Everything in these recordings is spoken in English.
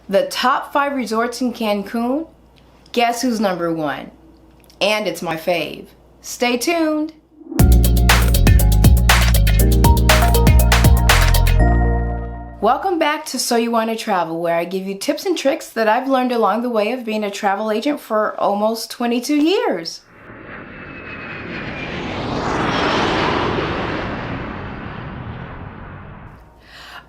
The top 5 resorts in Cancun, guess who's number 1? And it's my fave. Stay tuned. Welcome back to So You Want to Travel, where I give you tips and tricks that I've learned along the way of being a travel agent for almost 22 years.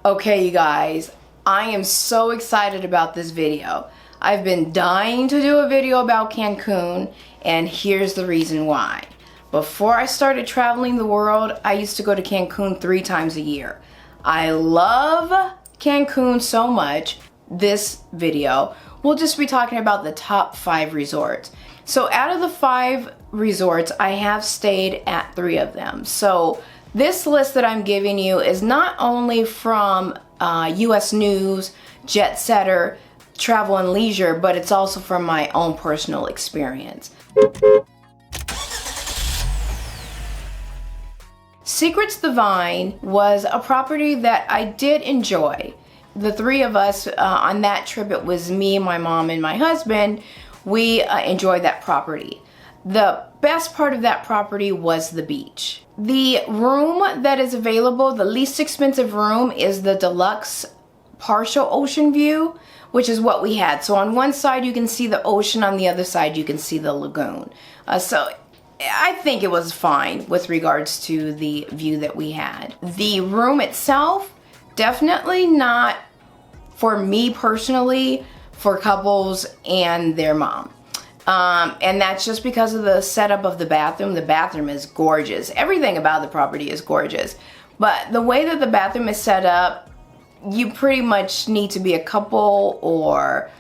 Okay, you guys, I am so excited about this video. I've been dying to do a video about Cancun, and here's the reason why. Before I started traveling the world, I used to go to Cancun 3 times a year. I love Cancun so much. This video, we'll just be talking about the top 5 resorts. So out of the 5 resorts, I have stayed at 3 of them. So this list that I'm giving you is not only from US News, Jet Setter, Travel and Leisure, but it's also from my own personal experience. Secrets Divine was a property that I did enjoy. The 3 of us on that trip, it was me, my mom, and my husband, we enjoyed that property. The best part of that property was the beach. The room that is available, the least expensive room, is the deluxe partial ocean view, which is what we had. So on one side you can see the ocean, on the other side you can see the lagoon. So I think it was fine with regards to the view that we had. The room itself, definitely not for me personally, for couples and their mom. And that's just because of the setup of the bathroom. The bathroom is gorgeous. Everything about the property is gorgeous. But the way that the bathroom is set up, you pretty much need to be a couple or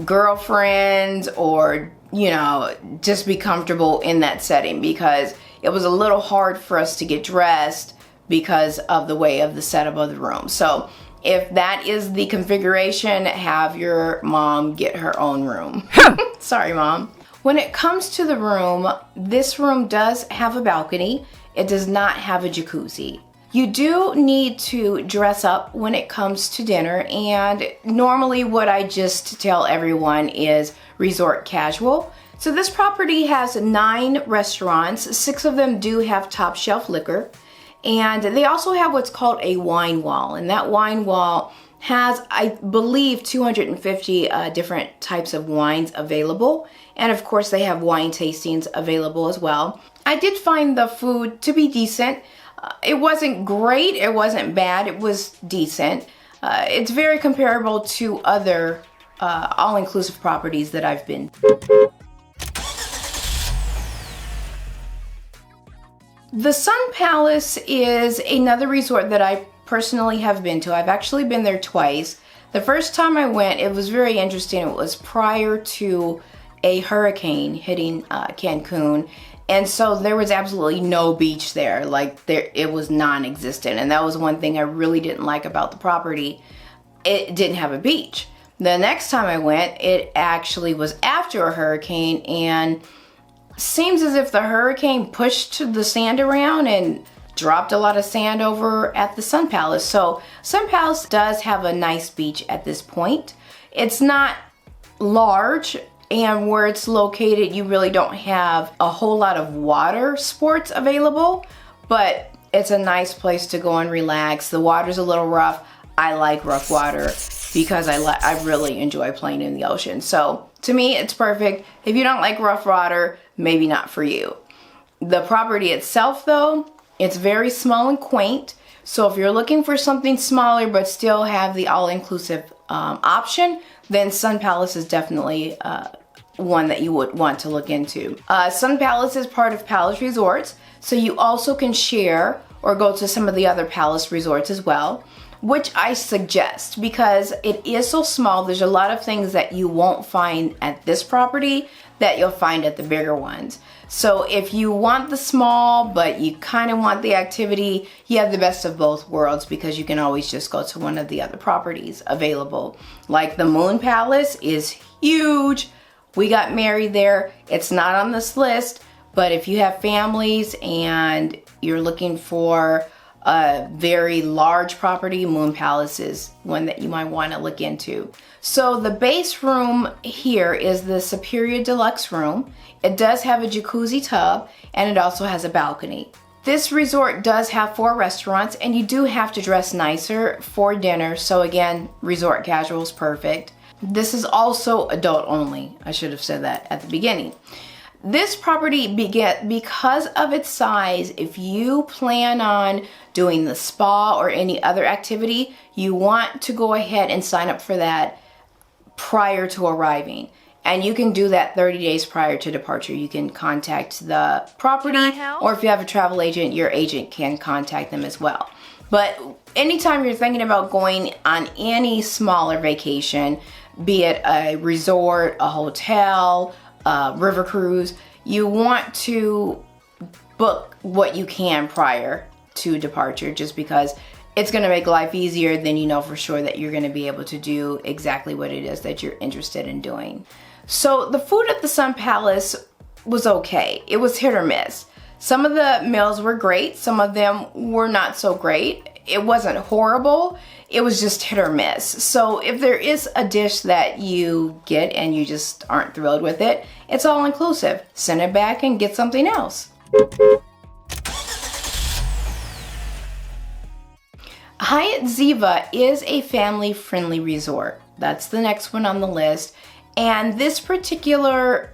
girlfriends or, you know, just be comfortable in that setting, because it was a little hard for us to get dressed because of the way of the setup of the room. So if that is the configuration, have your mom get her own room. Sorry, Mom. When it comes to the room, this room does have a balcony. It does not have a jacuzzi. You do need to dress up when it comes to dinner, and normally what I just tell everyone is resort casual. So this property has 9 restaurants. 6 of them do have top shelf liquor. And they also have what's called a wine wall, and that wine wall has, I believe, 250 different types of wines available. And of course they have wine tastings available as well. I did find the food to be decent. It wasn't great, it wasn't bad, it was decent. It's very comparable to other all-inclusive properties that I've been. The Sun Palace is another resort that I personally have been to. I've actually been there twice. The first time I went, it was very interesting. It was prior to a hurricane hitting Cancun, and so there was absolutely no beach there. It was non-existent, and that was one thing I really didn't like about the property. It didn't have a beach. The next time I went, it actually was after a hurricane, and seems as if the hurricane pushed the sand around and dropped a lot of sand over at the Sun Palace. So Sun Palace does have a nice beach at this point. It's not large, and where it's located, you really don't have a whole lot of water sports available, but it's a nice place to go and relax. The water's a little rough. I like rough water because I really enjoy playing in the ocean. So to me, it's perfect. If you don't like rough water, maybe not for you. The property itself, though, it's very small and quaint. So if you're looking for something smaller but still have the all-inclusive option, then Sun Palace is definitely one that you would want to look into. Sun Palace is part of Palace Resorts, so you also can share or go to some of the other Palace resorts as well, which I suggest because it is so small. There's a lot of things that you won't find at this property that you'll find at the bigger ones. So if you want the small but you kind of want the activity, you have the best of both worlds because you can always just go to one of the other properties available. Like the Moon Palace is huge. We got married there. It's not on this list, but if you have families and you're looking for a very large property, Moon Palace is one that you might want to look into. So the base room here is the Superior Deluxe room. It does have a jacuzzi tub and it also has a balcony. This resort does have 4 restaurants and you do have to dress nicer for dinner. So again, resort casual is perfect. This is also adult only. I should have said that at the beginning. This property, because of its size, if you plan on doing the spa or any other activity, you want to go ahead and sign up for that prior to arriving. And you can do that 30 days prior to departure. You can contact the property, or if you have a travel agent, your agent can contact them as well. But anytime you're thinking about going on any smaller vacation, be it a resort, a hotel, river cruise, you want to book what you can prior to departure, just because it's going to make life easier. Then you know for sure that you're going to be able to do exactly what it is that you're interested in doing. So the food at the Sun Palace was okay. It was hit or miss. Some of the meals were great, some of them were not so great. It wasn't horrible, it was just hit or miss. So if there is a dish that you get and you just aren't thrilled with it, it's all inclusive. Send it back and get something else. Hyatt Ziva is a family-friendly resort. That's the next one on the list. And this particular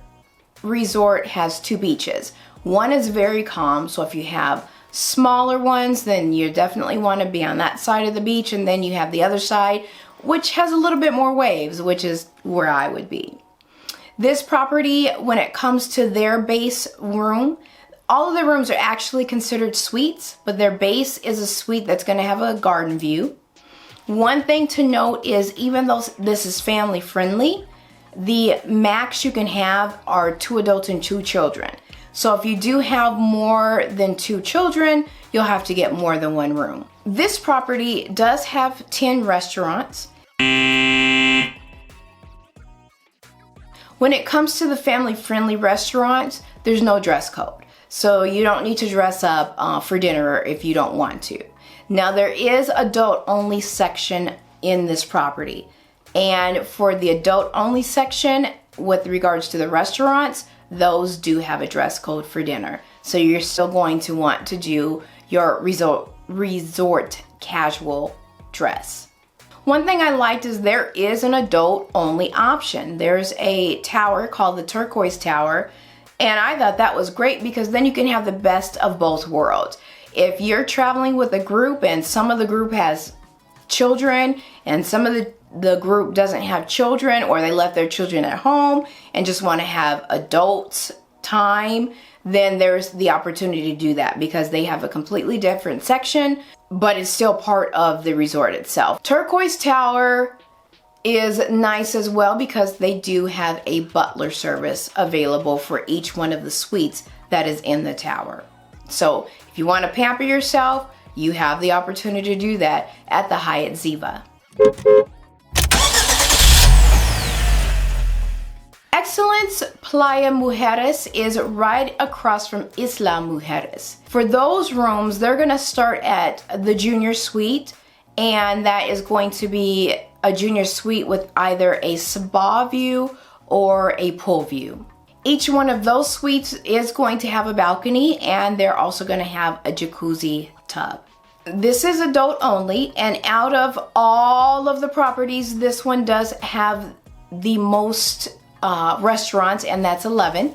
resort has 2 beaches. One is very calm, so if you have smaller ones, then you definitely want to be on that side of the beach, and then you have the other side, which has a little bit more waves, which is where I would be. This property, when it comes to their base room, all of the rooms are actually considered suites, but their base is a suite that's going to have a garden view. One thing to note is, even though this is family friendly, the max you can have are 2 adults and 2 children. So if you do have more than 2 children, you'll have to get more than 1 room. This property does have 10 restaurants. When it comes to the family-friendly restaurants, there's no dress code. So you don't need to dress up for dinner if you don't want to. Now there is adult-only section in this property. And for the adult-only section, with regards to the restaurants, those do have a dress code for dinner. So you're still going to want to do your resort casual dress. One thing I liked is there is an adult-only option. There's a tower called the Turquoise Tower, and I thought that was great because then you can have the best of both worlds. If you're traveling with a group and some of the group has children and some of the group doesn't have children, or they left their children at home and just want to have adult time, then there's the opportunity to do that because they have a completely different section, but it's still part of the resort itself. Turquoise Tower is nice as well because they do have a butler service available for each one of the suites that is in the tower. So if you want to pamper yourself, you have the opportunity to do that at the Hyatt Ziva. Excellence Playa Mujeres is right across from Isla Mujeres. For those rooms, they're gonna start at the junior suite, and that is going to be a junior suite with either a spa view or a pool view. Each one of those suites is going to have a balcony, and they're also gonna have a jacuzzi tub. This is adult only, and out of all of the properties, this one does have the most restaurants, and that's 11.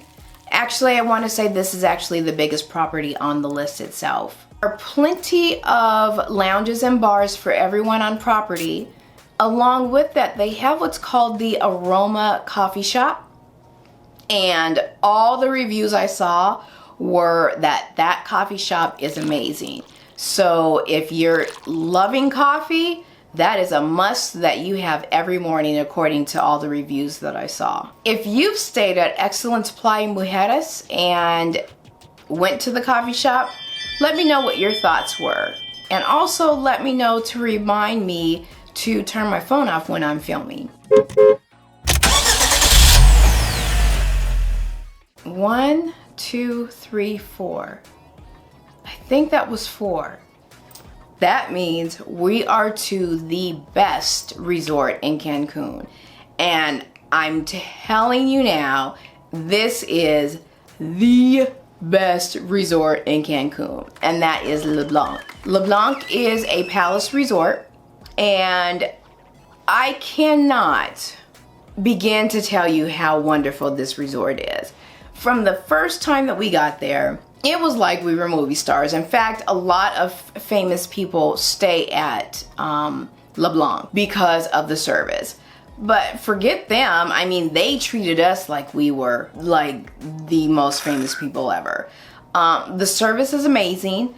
Actually, I want to say this is actually the biggest property on the list itself. There are plenty of lounges and bars for everyone on property. Along with that, they have what's called the Aroma Coffee Shop, and all the reviews I saw were that coffee shop is amazing. So if you're loving coffee, that is a must that you have every morning according to all the reviews that I saw. If you've stayed at Excellence Playa Mujeres and went to the coffee shop, let me know what your thoughts were. And also let me know to remind me to turn my phone off when I'm filming. 1, 2, 3, 4. I think that was 4. That means we are to the best resort in Cancun. And I'm telling you now, this is the best resort in Cancun, and that is LeBlanc. LeBlanc is a palace resort, and I cannot begin to tell you how wonderful this resort is. From the first time that we got there, it was like we were movie stars. In fact, a lot of famous people stay at LeBlanc because of the service. But forget them, I mean, they treated us like we were like the most famous people ever. The service is amazing.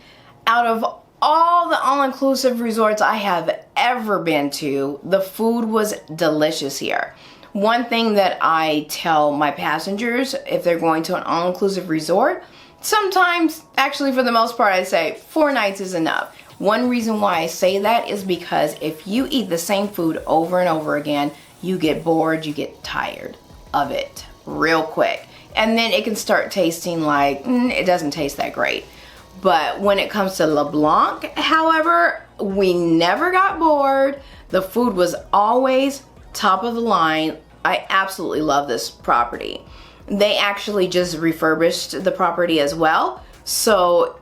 Out of all the all-inclusive resorts I have ever been to, the food was delicious here. One thing that I tell my passengers if they're going to an all-inclusive resort, sometimes, actually for the most part, I say 4 nights is enough. One reason why I say that is because if you eat the same food over and over again, you get bored, you get tired of it real quick. And then it can start tasting like, it doesn't taste that great. But when it comes to LeBlanc, however, we never got bored. The food was always top of the line. I absolutely love this property. They actually just refurbished the property as well. So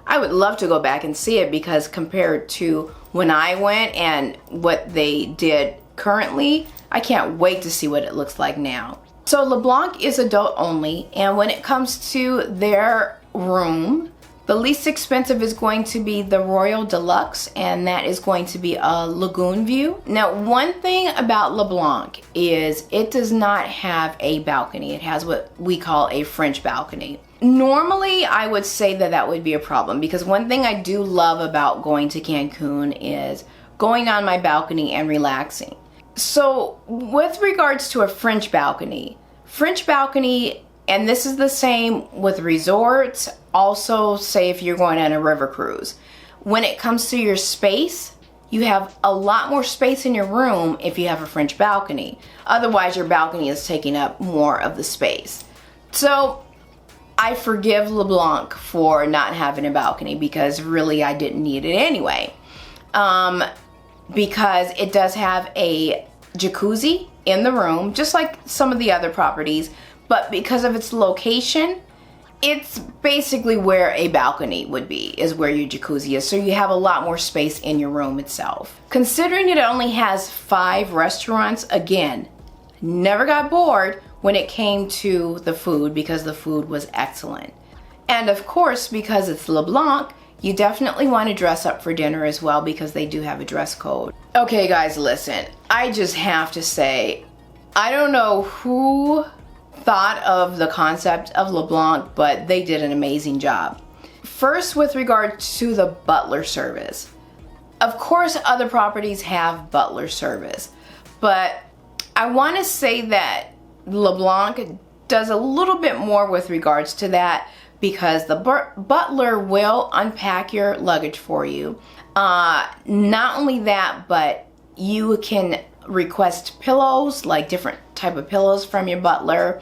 I would love to go back and see it, because compared to when I went and what they did currently, I can't wait to see what it looks like now. So LeBlanc is adult only, and when it comes to their room, the least expensive is going to be the Royal Deluxe, and that is going to be a lagoon view. Now, one thing about LeBlanc is it does not have a balcony. It has what we call a French balcony. Normally, I would say that that would be a problem, because one thing I do love about going to Cancun is going on my balcony and relaxing. So with regards to a French balcony, and this is the same with resorts, also say if you're going on a river cruise, when it comes to your space, you have a lot more space in your room if you have a French balcony. Otherwise, your balcony is taking up more of the space. So I forgive LeBlanc for not having a balcony, because really I didn't need it anyway. Because it does have a jacuzzi in the room, just like some of the other properties, but because of its location, it's basically where a balcony would be, is where your jacuzzi is. So you have a lot more space in your room itself. Considering it only has 5 restaurants, again, never got bored when it came to the food, because the food was excellent. And of course, because it's LeBlanc, you definitely want to dress up for dinner as well, because they do have a dress code. Okay guys, listen, I just have to say, I don't know who thought of the concept of LeBlanc, but they did an amazing job. First, with regard to the butler service. Of course, other properties have butler service, but I want to say that LeBlanc does a little bit more with regards to that, because the butler will unpack your luggage for you. Not only that, but you can request pillows, like different type of pillows from your butler.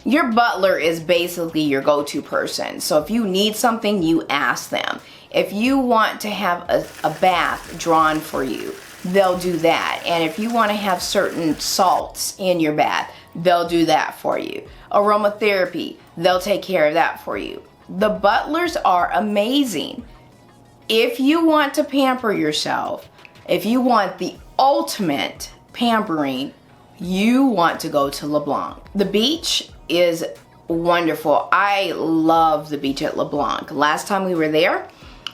Your butler is basically your go-to person. So if you need something, you ask them. If you want to have a bath drawn for you, they'll do that. And if you want to have certain salts in your bath, they'll do that for you. Aromatherapy, they'll take care of that for you. The butlers are amazing. If you want to pamper yourself, if you want the ultimate pampering, you want to go to LeBlanc. The beach is wonderful. I love the beach at LeBlanc. Last time we were there,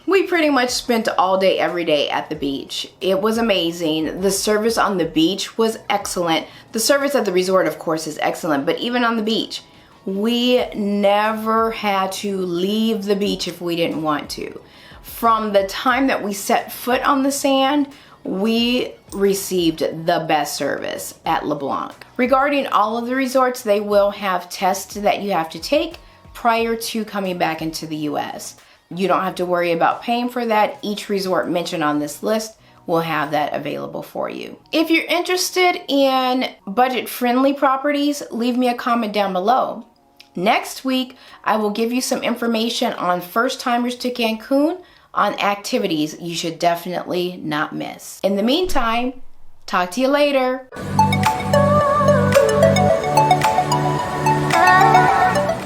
we pretty much spent all day, every day at the beach. It was amazing. The service on the beach was excellent. The service at the resort, of course, is excellent, but even on the beach, we never had to leave the beach if we didn't want to. From the time that we set foot on the sand, we received the best service at LeBlanc. Regarding all of the resorts, they will have tests that you have to take prior to coming back into the US. You don't have to worry about paying for that. Each resort mentioned on this list will have that available for you. If you're interested in budget-friendly properties, leave me a comment down below. Next week, I will give you some information on first-timers to Cancun on activities you should definitely not miss. In the meantime, talk to you later.